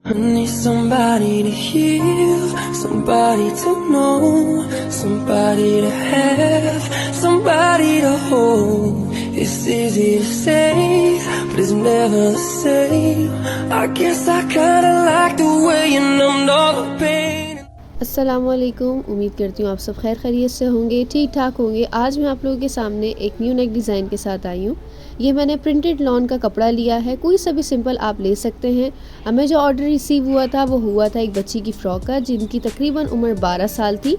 I need somebody to heal, somebody to know, somebody to have, somebody to hold. It's easy to say, but it's never the same. I guess I kinda like the way you numbed all the pain. अस्सलामुअलैकुम। उम्मीद करती हूँ आप सब खैर खैरियत से होंगे, ठीक ठाक होंगे। आज मैं आप लोगों के सामने एक न्यू नेक डिज़ाइन के साथ आई हूँ। ये मैंने प्रिंटेड लॉन का कपड़ा लिया है, कोई सा भी सिंपल आप ले सकते हैं। हमें जो ऑर्डर रिसीव हुआ था वो हुआ था एक बच्ची की फ़्रॉक का, जिनकी तकरीबन उम्र 12 साल थी।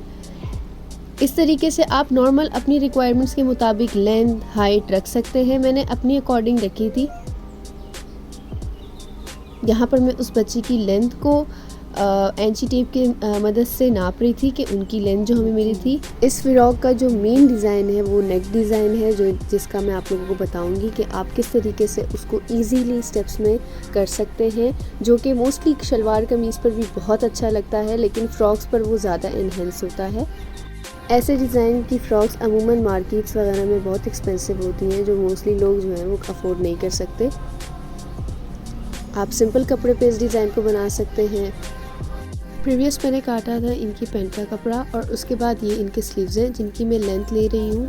इस तरीके से आप नॉर्मल अपनी रिक्वायरमेंट्स के मुताबिक लेंथ हाइट रख सकते हैं। मैंने अपनी अकॉर्डिंग रखी थी। यहाँ पर मैं उस बच्ची की लेंथ को एंची टेप के मदद से नाप रही थी कि उनकी लेंथ जो हमें मिली थी। इस फ्रॉक का जो मेन डिज़ाइन है वो नेक डिज़ाइन है, जिसका मैं आप लोगों को बताऊंगी कि आप किस तरीके से उसको इजीली स्टेप्स में कर सकते हैं, जो कि मोस्टली शलवार कमीज़ पर भी बहुत अच्छा लगता है, लेकिन फ़्रॉक्स पर वो ज़्यादा इन्हेंस होता है। ऐसे डिज़ाइन की फ़्रॉक्स अमूमन मार्केट्स वगैरह में बहुत एक्सपेंसिव होती हैं, जो मोस्टली लोग जो हैं वो अफोर्ड नहीं कर सकते। आप सिंपल कपड़े पे इस डिज़ाइन को बना सकते हैं। प्रीवियस मैंने काटा था इनकी पैंट का कपड़ा, और उसके बाद ये इनके स्लीव्स हैं जिनकी मैं लेंथ ले रही हूँ,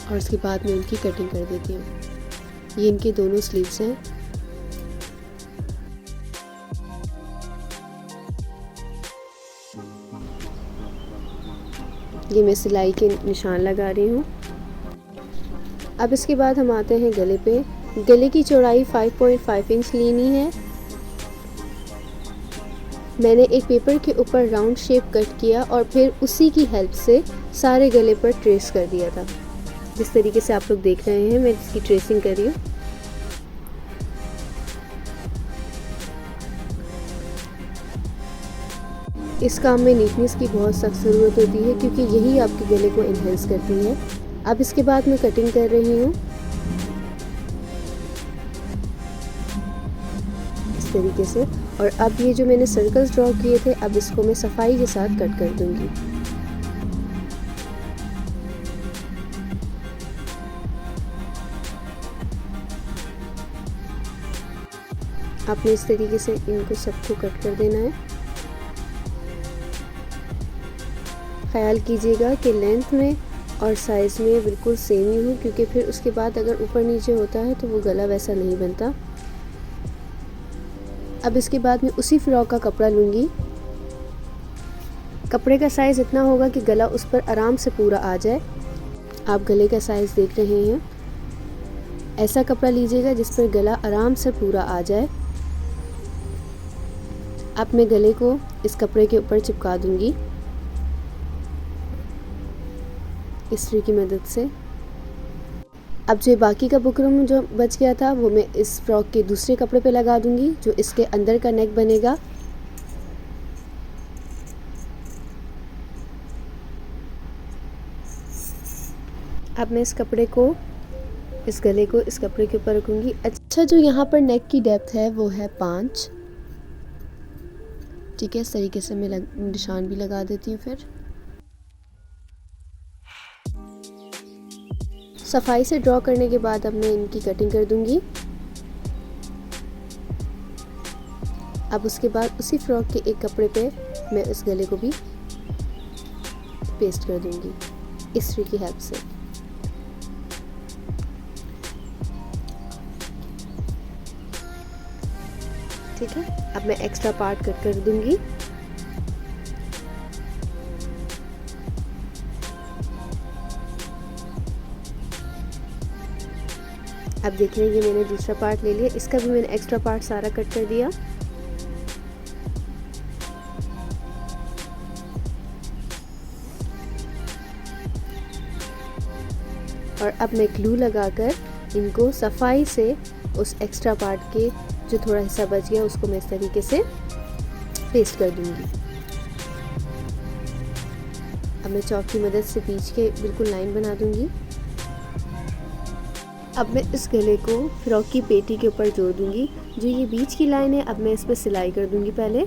और उसके बाद मैं इनकी कटिंग कर देती हूँ। ये इनके दोनों स्लीव्स हैं। ये मैं सिलाई के निशान लगा रही हूँ। अब इसके बाद हम आते हैं गले पे। गले की चौड़ाई 5.5 इंच लेनी है। मैंने एक पेपर के ऊपर राउंड शेप कट किया और फिर उसी की हेल्प से सारे गले पर ट्रेस कर दिया था। जिस तरीके से आप लोग देख रहे हैं मैं इसकी ट्रेसिंग कर रही हूँ। इस काम में नीटनेस की बहुत सख्त ज़रूरत होती है, क्योंकि यही आपके गले को इन्हेंस करती है। अब इसके बाद मैं कटिंग कर रही हूँ इस तरीके से। और अब ये जो मैंने सर्कल्स ड्रॉ किए थे, अब इसको मैं सफाई के साथ कट कर दूंगी। आपने इस तरीके से इनको सबको कट कर देना है। ख्याल कीजिएगा कि लेंथ में और साइज़ में बिल्कुल सेम ही हो, क्योंकि फिर उसके बाद अगर ऊपर नीचे होता है तो वो गला वैसा नहीं बनता। अब इसके बाद मैं उसी फ्रॉक का कपड़ा लूँगी। कपड़े का साइज़ इतना होगा कि गला उस पर आराम से पूरा आ जाए। आप गले का साइज़ देख रहे हैं। ऐसा कपड़ा लीजिएगा जिस पर गला आराम से पूरा आ जाए। अब मैं गले को इस कपड़े के ऊपर चिपका दूँगी इस्त्री की मदद से। अब जो बाकी का बुकरम जो बच गया था वो मैं इस फ्रॉक के दूसरे कपड़े पे लगा दूंगी, जो इसके अंदर का नेक बनेगा। अब मैं इस कपड़े को, इस गले को इस कपड़े के ऊपर रखूंगी। अच्छा, जो यहाँ पर नेक की डेप्थ है वो है 5। ठीक है, इस तरीके से मैं निशान भी लगा देती हूँ। फिर सफाई से ड्रॉ करने के बाद अब मैं इनकी कटिंग कर दूंगी। अब उसके बाद उसी फ्रॉक के एक कपड़े पे मैं इस गले को भी पेस्ट कर दूंगी इस्त्री की हेल्प से। ठीक है, अब मैं एक्स्ट्रा पार्ट कट कर दूंगी। अब देख रहे हैं ये मैंने दूसरा पार्ट ले लिया, इसका भी मैंने एक्स्ट्रा पार्ट सारा कट कर दिया। और अब मैं ग्लू लगाकर इनको सफाई से उस एक्स्ट्रा पार्ट के जो थोड़ा हिस्सा बच गया उसको मैं इस तरीके से पेस्ट कर दूंगी। अब मैं चॉक की मदद से बीच के बिल्कुल लाइन बना दूंगी। अब मैं इस गले को फ्रॉक की पेटी के ऊपर जोड़ दूंगी। जो ये बीच की लाइन है, अब मैं इस पर सिलाई कर दूंगी। पहले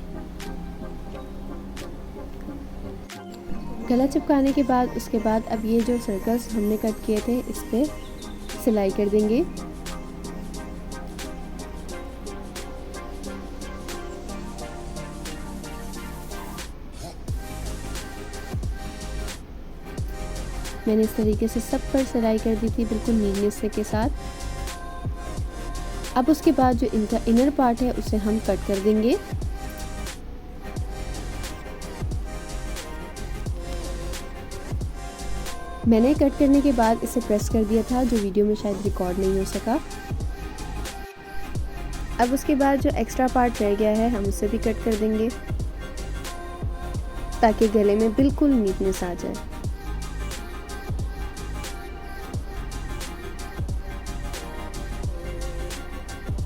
गला चिपकाने के बाद उसके बाद अब ये जो सर्कल्स हमने कट किए थे इस पर सिलाई कर देंगे। मैंने इस तरीके से सब पर सिलाई कर दी थी बिल्कुल नीटनेस के साथ। अब उसके बाद जो इनका इनर पार्ट है उसे हम कट कर देंगे। मैंने कट करने के बाद इसे प्रेस कर दिया था, जो वीडियो में शायद रिकॉर्ड नहीं हो सका। अब उसके बाद जो एक्स्ट्रा पार्ट रह गया है हम उसे भी कट कर देंगे ताकि गले में बिल्कुल नीटनेस आ जाए।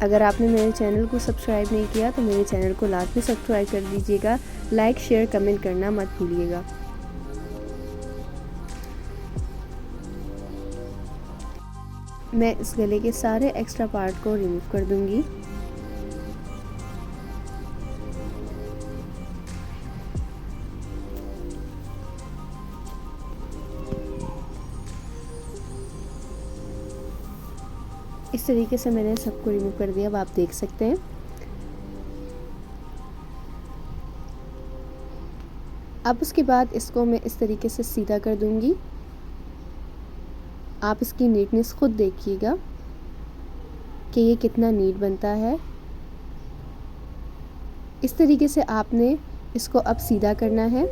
अगर आपने मेरे चैनल को सब्सक्राइब नहीं किया तो मेरे चैनल को लाजमी सब्सक्राइब कर दीजिएगा। लाइक शेयर कमेंट करना मत भूलिएगा। मैं इस गले के सारे एक्स्ट्रा पार्ट को रिमूव कर दूंगी। इस तरीके से मैंने सबको रिमूव कर दिया, अब आप देख सकते हैं। अब उसके बाद इसको मैं इस तरीके से सीधा कर दूंगी। आप इसकी नीटनेस खुद देखिएगा कि ये कितना नीट बनता है। इस तरीके से आपने इसको अब सीधा करना है।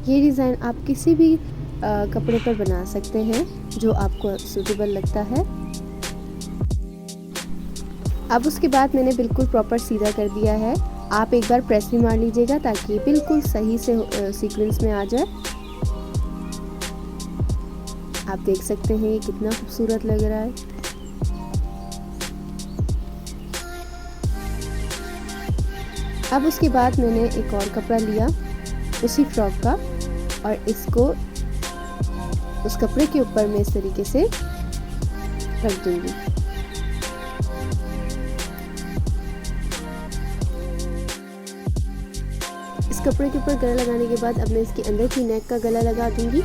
ये डिज़ाइन आप किसी भी कपड़े पर बना सकते हैं जो आपको सूटेबल लगता है। अब उसके बाद मैंने बिल्कुल प्रॉपर सीधा कर दिया है। आप एक बार प्रेस भी मार लीजिएगा ताकि ये बिल्कुल सही से सीक्वेंस में आ जाए। आप देख सकते हैं ये कितना खूबसूरत लग रहा है। अब उसके बाद मैंने एक और कपड़ा लिया उसी फ्रॉक का और इसको उस कपड़े के ऊपर मैं इस तरीके से रख दूंगी। इस कपड़े के ऊपर गला लगाने के बाद अब मैं इसके अंदर की नेक का गला लगा दूंगी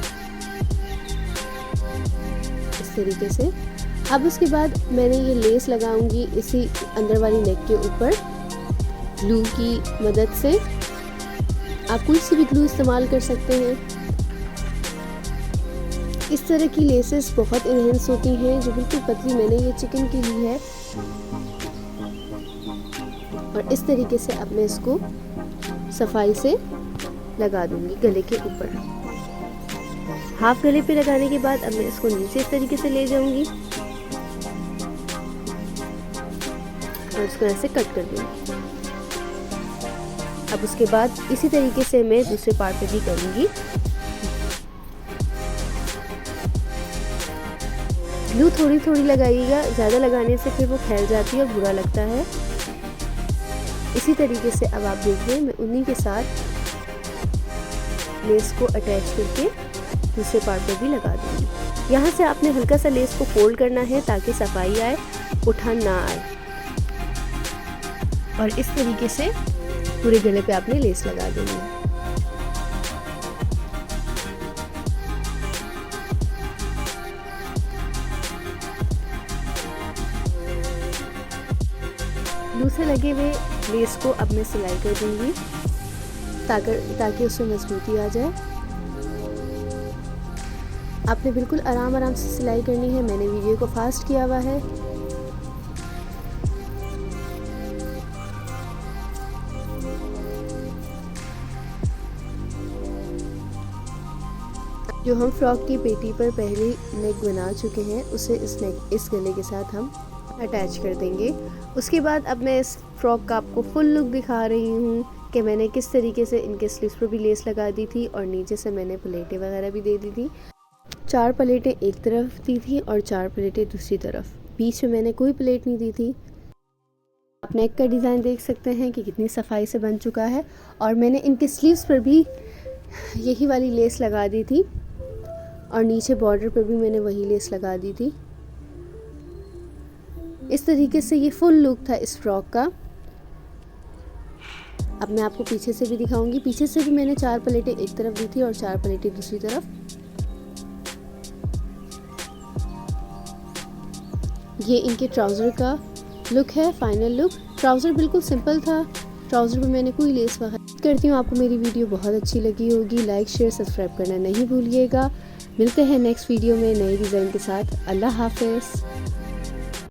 इस तरीके से। अब उसके बाद मैंने ये लेस लगाऊंगी इसी अंदर वाली नेक के ऊपर ग्लू की मदद से। आप कोई सी भी ग्लू इस्तेमाल कर सकते हैं। इस तरह की लेसेस बहुत इनहेंस होती हैं, जो बिल्कुल पतली मैंने ये चिकन की ली है। और इस तरीके से अब मैं इसको सफाई से लगा दूंगी गले के ऊपर। हाफ गले पे लगाने के बाद अब मैं इसको नीचे इस तरीके से ले जाऊंगी और इसको ऐसे कट कर दूंगी। अब उसके बाद इसी तरीके से मैं दूसरे पार्ट पे भी करूंगी। ग्लू थोड़ी थोड़ी लगाइएगा, ज़्यादा लगाने से फिर वो फैल जाती है और बुरा लगता है। इसी तरीके से अब आप देखिए मैं उन्हीं के साथ लेस को अटैच करके दूसरे पार्ट पे भी लगा दूंगी। यहाँ से आपने हल्का सा लेस को फोल्ड करना है ताकि सफाई आए, उठान ना आए। और इस तरीके से पूरे गले पे आपने लेस लगा देनी है। ग्लू से लगे हुए लेस को अब मैं सिलाई कर दूंगी ताकि उसमें मजबूती आ जाए। आपने बिल्कुल आराम आराम से सिलाई करनी है। मैंने वीडियो को फास्ट किया हुआ है। जो हम फ्रॉक की पेटी पर पहले नेक बना चुके हैं उसे इस गले के साथ हम अटैच कर देंगे। उसके बाद अब मैं इस फ्रॉक का आपको फुल लुक दिखा रही हूँ कि मैंने किस तरीके से इनके स्लीव्स पर भी लेस लगा दी थी और नीचे से मैंने प्लेटें वगैरह भी दे दी थी। 4 प्लेटें एक तरफ दी थी और 4 प्लेटें दूसरी तरफ। बीच में मैंने कोई प्लेट नहीं दी थी। आप नेक का डिज़ाइन देख सकते हैं कि कितनी सफाई से बन चुका है। और मैंने इनके स्लीव्स पर भी यही वाली लेस लगा दी थी और नीचे बॉर्डर पर भी मैंने वही लेस लगा दी थी। इस तरीके से ये फुल लुक था इस फ्रॉक का। अब मैं आपको पीछे से भी दिखाऊंगी। पीछे से भी मैंने 4 प्लेटें एक तरफ दी थी और 4 प्लेटें दूसरी तरफ। ये इनके ट्राउज़र का लुक है, फाइनल लुक। ट्राउज़र बिल्कुल सिंपल था, ट्राउज़र पे मैंने कोई लेस वगैरह। करती हूँ आपको मेरी वीडियो बहुत अच्छी लगी होगी। लाइक शेयर सब्सक्राइब करना नहीं भूलिएगा। मिलते हैं नेक्स्ट वीडियो में नए डिज़ाइन के साथ। अल्लाह हाफ़िज़।